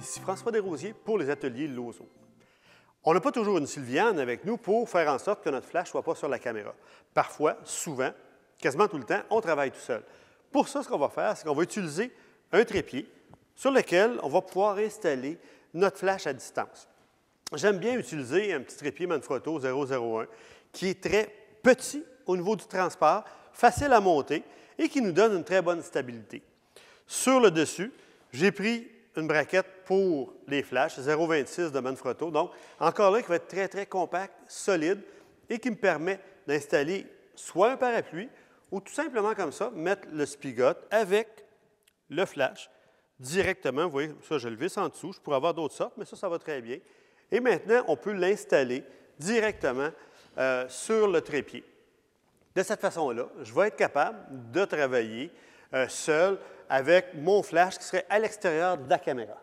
ici François Desrosiers pour les ateliers Lauzo. On n'a pas toujours une Sylviane avec nous pour faire en sorte que notre flash ne soit pas sur la caméra. Parfois, souvent, quasiment tout le temps, on travaille tout seul. Pour ça, ce qu'on va faire, c'est qu'on va utiliser un trépied sur lequel on va pouvoir installer notre flash à distance. J'aime bien utiliser un petit trépied Manfrotto 001 qui est très petit au niveau du transport, facile à monter et qui nous donne une très bonne stabilité. Sur le dessus, j'ai pris une braquette pour les flashs, 0,26 de Manfrotto. Donc, encore là, qui va être très, très compact, solide et qui me permet d'installer soit un parapluie ou tout simplement comme ça, mettre le spigot avec le flash directement. Vous voyez, ça, je le visse en dessous. Je pourrais avoir d'autres sortes, mais ça va très bien. Et maintenant, on peut l'installer directement sur le trépied. De cette façon-là, je vais être capable de travailler seul avec mon flash qui serait à l'extérieur de la caméra.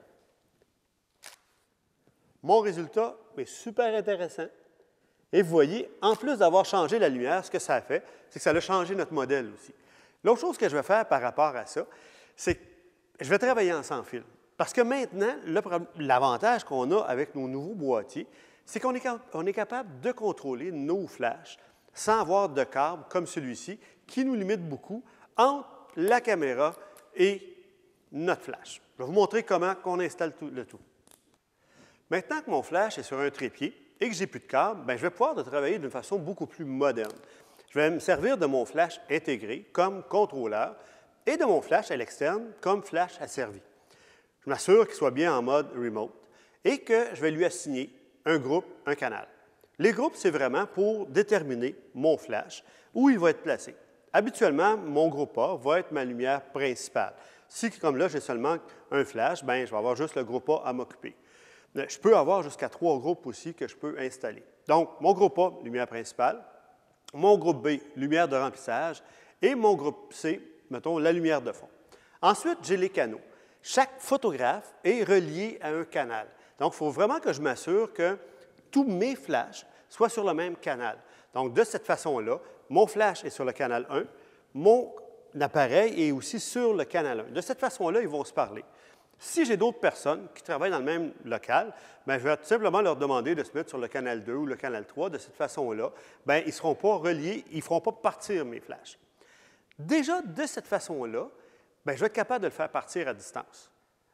Mon résultat est super intéressant. Et vous voyez, en plus d'avoir changé la lumière, ce que ça a fait, c'est que ça a changé notre modèle aussi. L'autre chose que je vais faire par rapport à ça, c'est que je vais travailler en sans fil. Parce que maintenant, l'avantage qu'on a avec nos nouveaux boîtiers, c'est qu'on est capable de contrôler nos flashs sans avoir de câble comme celui-ci, qui nous limite beaucoup entre la caméra et notre flash. Je vais vous montrer comment on installe le tout. Maintenant que mon flash est sur un trépied et que je n'ai plus de câble, bien, je vais pouvoir travailler d'une façon beaucoup plus moderne. Je vais me servir de mon flash intégré comme contrôleur et de mon flash à l'externe comme flash asservi. Je m'assure qu'il soit bien en mode remote et que je vais lui assigner un groupe, un canal. Les groupes, c'est vraiment pour déterminer mon flash, où il va être placé. Habituellement, mon groupe A va être ma lumière principale. Si, comme là, j'ai seulement un flash, bien, je vais avoir juste le groupe A à m'occuper. Je peux avoir jusqu'à 3 groupes aussi que je peux installer. Donc, mon groupe A, lumière principale, mon groupe B, lumière de remplissage, et mon groupe C, mettons, la lumière de fond. Ensuite, j'ai les canaux. Chaque photographe est relié à un canal. Donc, il faut vraiment que je m'assure que tous mes flashs soient sur le même canal. Donc, de cette façon-là, mon flash est sur le canal 1, mon appareil est aussi sur le canal 1. De cette façon-là, ils vont se parler. Si j'ai d'autres personnes qui travaillent dans le même local, bien, je vais tout simplement leur demander de se mettre sur le canal 2 ou le canal 3. De cette façon-là, bien, ils ne seront pas reliés, ils ne feront pas partir mes flashs. Déjà, de cette façon-là, bien, je vais être capable de le faire partir à distance.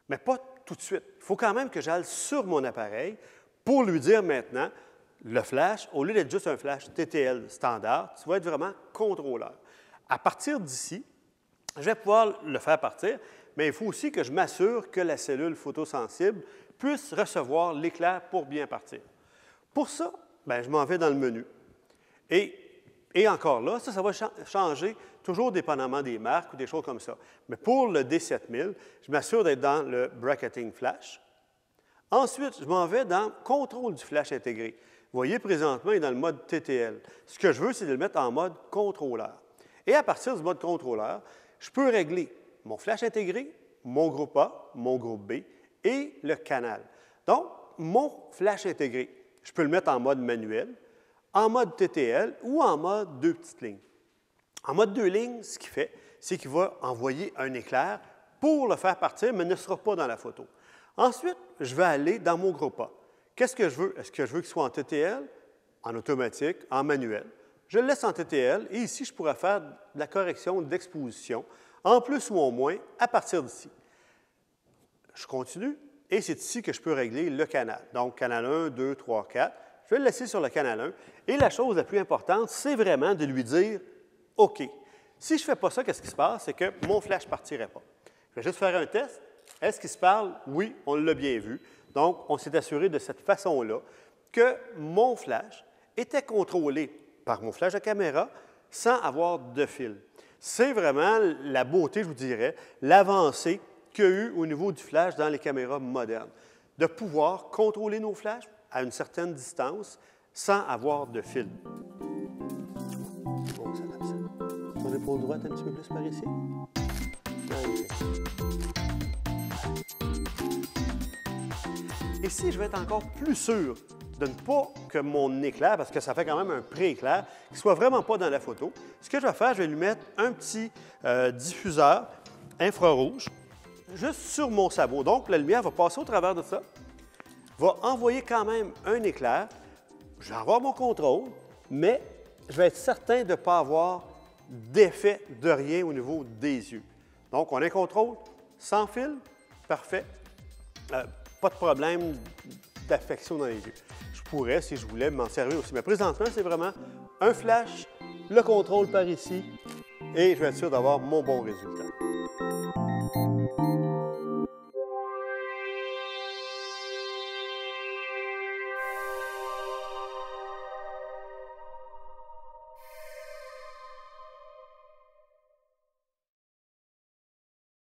Mais pas tout de suite. Il faut quand même que j'aille sur mon appareil pour lui dire maintenant, le flash, au lieu d'être juste un flash TTL standard, tu vas être vraiment contrôleur. À partir d'ici, je vais pouvoir le faire partir, mais il faut aussi que je m'assure que la cellule photosensible puisse recevoir l'éclair pour bien partir. Pour ça, bien, je m'en vais dans le menu. Et encore là, ça va changer toujours dépendamment des marques ou des choses comme ça. Mais pour le D7000, je m'assure d'être dans le Bracketing Flash. Ensuite, je m'en vais dans Contrôle du flash intégré. Vous voyez, présentement, il est dans le mode TTL. Ce que je veux, c'est de le mettre en mode contrôleur. Et à partir du mode contrôleur, je peux régler mon flash intégré, mon groupe A, mon groupe B et le canal. Donc, mon flash intégré, je peux le mettre en mode manuel, en mode TTL ou en mode 2 petites lignes. En mode 2 lignes, ce qu'il fait, c'est qu'il va envoyer un éclair pour le faire partir, mais ne sera pas dans la photo. Ensuite, je vais aller dans mon groupe A. Qu'est-ce que je veux? Est-ce que je veux qu'il soit en TTL, en automatique, en manuel? Je le laisse en TTL et ici, je pourrais faire de la correction d'exposition, en plus ou en moins, à partir d'ici. Je continue et c'est ici que je peux régler le canal. Donc, canal 1, 2, 3, 4. Je vais le laisser sur le canal 1. Et la chose la plus importante, c'est vraiment de lui dire « OK ». Si je ne fais pas ça, qu'est-ce qui se passe? C'est que mon flash ne partirait pas. Je vais juste faire un test. Est-ce qu'il se parle? Oui, on l'a bien vu. Donc, on s'est assuré de cette façon-là que mon flash était contrôlé par mon flash de caméra sans avoir de fil. C'est vraiment la beauté, je vous dirais, l'avancée qu'il y a eu au niveau du flash dans les caméras modernes, de pouvoir contrôler nos flashs à une certaine distance sans avoir de fil. Bon, ça va, ça. Ton épaule droite un petit peu plus par ici. Et si je veux être encore plus sûr de ne pas que mon éclair, parce que ça fait quand même un pré-éclair, qu'il ne soit vraiment pas dans la photo, ce que je vais faire, je vais lui mettre un petit diffuseur infrarouge. juste sur mon sabot. Donc, la lumière va passer au travers de ça, va envoyer quand même un éclair. Je vais avoir mon contrôle, mais je vais être certain de ne pas avoir d'effet de rien au niveau des yeux. Donc, on a un contrôle sans fil, parfait. Pas de problème d'affection dans les yeux. Je pourrais, si je voulais, m'en servir aussi. Mais présentement, c'est vraiment un flash, le contrôle par ici, et je vais être sûr d'avoir mon bon résultat.